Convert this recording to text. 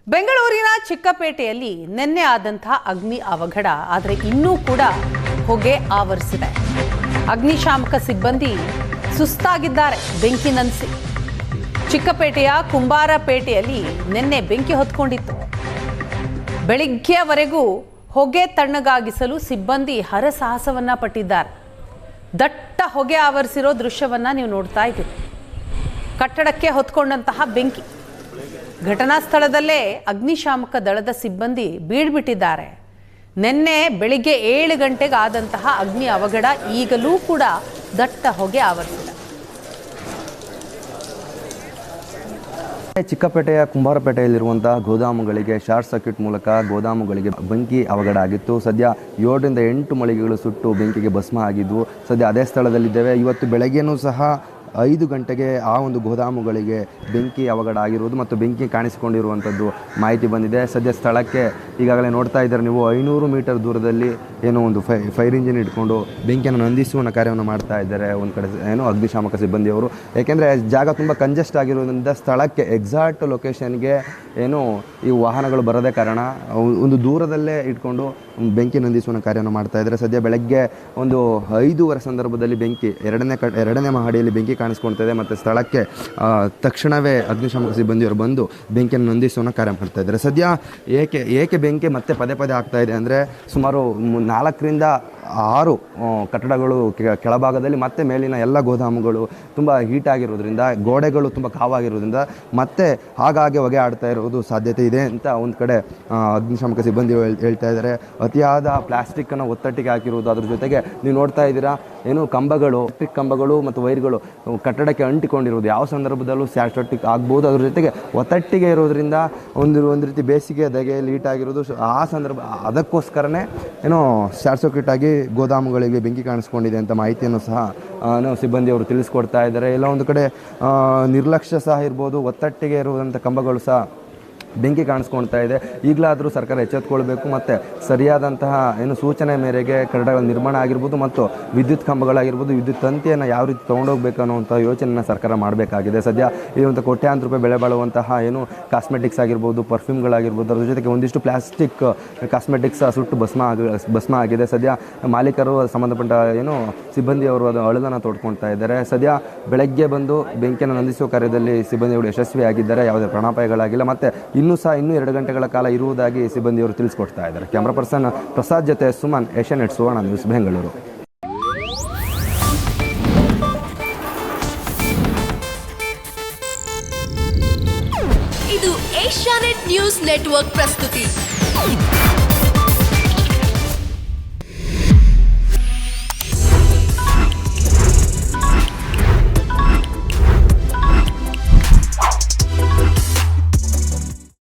ಬೆಂಗಳೂರಿನ ಚಿಕ್ಕಪೇಟೆಯಲ್ಲಿ ನಿನ್ನೆ ಆದಂತಹ ಅಗ್ನಿ ಅವಘಡ ಆದರೆ ಇನ್ನೂ ಕೂಡ ಹೊಗೆ ಆವರಿಸಿದೆ. ಅಗ್ನಿಶಾಮಕ ಸಿಬ್ಬಂದಿ ಸುಸ್ತಾಗಿದ್ದಾರೆ ಬೆಂಕಿ ನಂದಿಸಿ. ಚಿಕ್ಕಪೇಟೆಯ ಕುಂಬಾರಪೇಟೆಯಲ್ಲಿ ನಿನ್ನೆ ಬೆಂಕಿ ಹೊತ್ಕೊಂಡಿತ್ತು. ಬೆಳಿಗ್ಗೆವರೆಗೂ ಹೊಗೆ ತಣ್ಣಗಾಗಿಸಲು ಸಿಬ್ಬಂದಿ ಹರಸಾಹಸವನ್ನ ಪಟ್ಟಿದ್ದಾರೆ. ದಟ್ಟ ಹೊಗೆ ಆವರಿಸಿರೋ ದೃಶ್ಯವನ್ನ ನೀವು ನೋಡ್ತಾ ಇದ್ದೀರಿ. ಕಟ್ಟಡಕ್ಕೆ ಹೊತ್ಕೊಂಡಂತಹ ಬೆಂಕಿ. ಘಟನಾ ಸ್ಥಳದಲ್ಲೇ ಅಗ್ನಿಶಾಮಕ ದಳದ ಸಿಬ್ಬಂದಿ ಬೀಳ್ಬಿಟ್ಟಿದ್ದಾರೆ. ನಿನ್ನೆ ಬೆಳಿಗ್ಗೆ 7 ಗಂಟೆಗೆ ಆದಂತಹ ಅಗ್ನಿ ಅವಘಡ ಈಗಲೂ ಕೂಡ ದಟ್ಟ ಹೊಗೆ ಆವರಿಸಿದೆ. ಚಿಕ್ಕಪೇಟೆಯ ಕುಂಬಾರಪೇಟೆಯಲ್ಲಿರುವಂತಹ ಗೋದಾಮುಗಳಿಗೆ ಶಾರ್ಟ್ ಸರ್ಕ್ಯೂಟ್ ಮೂಲಕ ಗೋದಾಮುಗಳಿಗೆ ಬೆಂಕಿ ಅವಘಡ ಆಗಿತ್ತು. ಸದ್ಯ 7 ರಿಂದ 8 ಮಳಿಗೆಗಳು ಸುಟ್ಟು ಬೆಂಕಿಗೆ ಭಸ್ಮ ಆಗಿದ್ವು. ಸದ್ಯ ಅದೇ ಸ್ಥಳದಲ್ಲಿದ್ದೇವೆ. ಇವತ್ತು ಬೆಳಗ್ಗೆನೂ ಸಹ 5 ಗಂಟೆಗೆ ಆ ಒಂದು ಗೋದಾಮುಗಳಿಗೆ ಬೆಂಕಿ ಅವಘಡ ಆಗಿರುವುದು ಮತ್ತು ಬೆಂಕಿ ಕಾಣಿಸಿಕೊಂಡಿರುವಂಥದ್ದು ಮಾಹಿತಿ ಬಂದಿದೆ. ಸದ್ಯ ಸ್ಥಳಕ್ಕೆ ಈಗಾಗಲೇ ನೋಡ್ತಾ ಇದ್ದಾರೆ ನೀವು, 500 ಮೀಟರ್ ದೂರದಲ್ಲಿ ಏನೋ ಒಂದು ಫೈರ್ ಇಂಜಿನ್ ಇಟ್ಕೊಂಡು ಬೆಂಕಿಯನ್ನು ನಂದಿಸುವ ಕಾರ್ಯವನ್ನು ಮಾಡ್ತಾ ಇದ್ದಾರೆ ಒಂದು ಕಡೆ ಏನೋ ಅಗ್ನಿಶಾಮಕ ಸಿಬ್ಬಂದಿಯವರು. ಏಕೆಂದರೆ ಜಾಗ ತುಂಬ ಕಂಜೆಸ್ಟ್ ಆಗಿರೋದ್ರಿಂದ ಸ್ಥಳಕ್ಕೆ ಎಕ್ಸಾಕ್ಟ್ ಲೊಕೇಶನ್ಗೆ ಏನು ಈ ವಾಹನಗಳು ಬರದೇ ಕಾರಣ ಒಂದು ದೂರದಲ್ಲೇ ಇಟ್ಕೊಂಡು ಬೆಂಕಿ ನಂದಿಸುವ ಕಾರ್ಯವನ್ನು ಮಾಡ್ತಾ ಇದ್ದಾರೆ. ಸದ್ಯ ಬೆಳಗ್ಗೆ ಒಂದು 5:15 ಸಂದರ್ಭದಲ್ಲಿ ಬೆಂಕಿ ಎರಡನೇ ಮಹಡಿಯಲ್ಲಿ ಬೆಂಕಿ ಕಾಣಿಸ್ಕೊಳ್ತಾ ಇದೆ ಮತ್ತು ಸ್ಥಳಕ್ಕೆ ತಕ್ಷಣವೇ ಅಗ್ನಿಶಾಮಕ ಸಿಬ್ಬಂದಿಯವರು ಬಂದು ಬೆಂಕಿಯನ್ನು ನಂದಿಸುವ ಕಾರ್ಯ ಮಾಡ್ತಾ ಇದ್ದಾರೆ. ಸದ್ಯ ಏಕೆ ಬೆಂಕಿ ಮತ್ತೆ ಪದೇ ಆಗ್ತಾ ಇದೆ ಅಂದರೆ ಸುಮಾರು 4 ರಿಂದ 6 ಕಟ್ಟಡಗಳು ಕೆಳಭಾಗದಲ್ಲಿ ಮತ್ತೆ ಮೇಲಿನ ಎಲ್ಲ ಗೋದಾಮುಗಳು ತುಂಬ ಹೀಟ್ ಆಗಿರೋದ್ರಿಂದ, ಗೋಡೆಗಳು ತುಂಬ ಕಾವಾಗಿರೋದ್ರಿಂದ ಮತ್ತೆ ಹಾಗಾಗಿ ಹೊಗೆ ಆಡ್ತಾ ಇರೋದು ಸಾಧ್ಯತೆ ಇದೆ ಅಂತ ಒಂದು ಕಡೆ ಅಗ್ನಿಶಾಮಕ ಸಿಬ್ಬಂದಿ ಹೇಳ್ತಾ ಇದ್ದಾರೆ. ಅತಿಯಾದ ಪ್ಲಾಸ್ಟಿಕ್ಕನ್ನು ಒತ್ತಟ್ಟಿಗೆ ಹಾಕಿರುವುದು, ಅದ್ರ ಜೊತೆಗೆ ನೀವು ನೋಡ್ತಾ ಇದ್ದೀರಾ ಏನು ಕಂಬಗಳು, ಎಲೆಕ್ಟ್ರಿಕ್ ಕಂಬಗಳು ಮತ್ತು ವೈರ್ಗಳು ಕಟ್ಟಡಕ್ಕೆ ಅಂಟಿಕೊಂಡಿರೋದು ಯಾವ ಸಂದರ್ಭದಲ್ಲೂ ಶಾರ್ಟ್ ಸರ್ಕ್ಯೂಟ್ ಆಗ್ಬೋದು. ಅದ್ರ ಜೊತೆಗೆ ಒತ್ತಟ್ಟಿಗೆ ಇರೋದ್ರಿಂದ ಒಂದು ರೀತಿ ಬೇಸಿಗೆ ದಗೆಯಲ್ಲಿ ಹೀಟ್ ಆಗಿರೋದು. ಆ ಸಂದರ್ಭ ಅದಕ್ಕೋಸ್ಕರನೇ ಏನೋ ಶಾರ್ಟ್ ಸರ್ಕ್ಯೂಟ್ ಆಗಿ ಗೋದಾಮುಗಳಿಗೆ ಬೆಂಕಿ ಕಾಣಿಸ್ಕೊಂಡಿದೆ ಅಂತ ಮಾಹಿತಿಯನ್ನು ಸಹ ಸಿಬ್ಬಂದಿಯವರು ತಿಳಿಸ್ಕೊಡ್ತಾ ಇದ್ದಾರೆ. ಎಲ್ಲ ಒಂದು ಕಡೆ ನಿರ್ಲಕ್ಷ್ಯ ಸಹ ಇರ್ಬೋದು, ಒತ್ತಟ್ಟಿಗೆ ಇರುವಂಥ ಕಂಬಗಳು ಸಹ ಬೆಂಕಿ ಕಾಣಿಸ್ಕೊಳ್ತಾ ಇದೆ. ಈಗಲಾದರೂ ಸರ್ಕಾರ ಎಚ್ಚೆತ್ತುಕೊಳ್ಬೇಕು ಮತ್ತು ಸರಿಯಾದಂತಹ ಏನು ಸೂಚನೆ ಮೇರೆಗೆ ಕಟ್ಟಡಗಳ ನಿರ್ಮಾಣ ಆಗಿರ್ಬೋದು ಮತ್ತು ವಿದ್ಯುತ್ ಕಂಬಗಳಾಗಿರ್ಬೋದು, ವಿದ್ಯುತ್ ತಂತಿಯನ್ನು ಯಾವ ರೀತಿ ತೊಗೊಂಡೋಗ್ಬೇಕು ಅನ್ನುವಂಥ ಯೋಚನೆಯನ್ನು ಸರ್ಕಾರ ಮಾಡಬೇಕಾಗಿದೆ. ಸದ್ಯ ಇರುವಂಥ ಕೋಟ್ಯಾಂತರ ರೂಪಾಯಿ ಬೆಲೆ ಬಾಳುವಂತಹ ಏನು ಕಾಸ್ಮೆಟಿಕ್ಸ್ ಆಗಿರ್ಬೋದು, ಪರ್ಫ್ಯೂಮ್ಗಳಾಗಿರ್ಬೋದು, ಅದ್ರ ಜೊತೆಗೆ ಒಂದಿಷ್ಟು ಪ್ಲಾಸ್ಟಿಕ್ ಕಾಸ್ಮೆಟಿಕ್ಸ್ ಸುಟ್ಟು ಭಸ್ಮ ಆಗಿದೆ. ಸದ್ಯ ಮಾಲೀಕರು ಸಂಬಂಧಪಟ್ಟ ಏನು ಸಿಬ್ಬಂದಿಯವರು ಅದು ಅಳುದನ್ನು ತೋಡ್ಕೊಳ್ತಾ ಇದ್ದಾರೆ. ಸದ್ಯ ಬೆಳಗ್ಗೆ ಬಂದು ಬೆಂಕಿಯನ್ನು ನಂದಿಸುವ ಕಾರ್ಯದಲ್ಲಿ ಸಿಬ್ಬಂದಿಗಳು ಯಶಸ್ವಿಯಾಗಿದ್ದಾರೆ. ಯಾವುದೇ ಪ್ರಾಣಾಪಾಯಗಳಾಗಿಲ್ಲ ಮತ್ತು ಇನ್ನೂ 2 ಗಂಟೆಗಳ ಕಾಲ ಇರುವುದಾಗಿ ಸಿಬ್ಬಂದಿಯವರು ತಿಳಿಸ್ಕೊಡ್ತಾ ಇದ್ದಾರೆ. ಕ್ಯಾಮ್ರಾ ಪರ್ಸನ್ ಪ್ರಸಾದ್ ಜೊತೆ ಸುಮನ್, ಏಷ್ಯಾನೆಟ್ ಸುವರ್ಣ ನ್ಯೂಸ್, ಬೆಂಗಳೂರು. ಇದು ಏಷ್ಯಾನೆಟ್ ನ್ಯೂಸ್ ನೆಟ್ವರ್ಕ್ ಪ್ರಸ್ತುತಿ.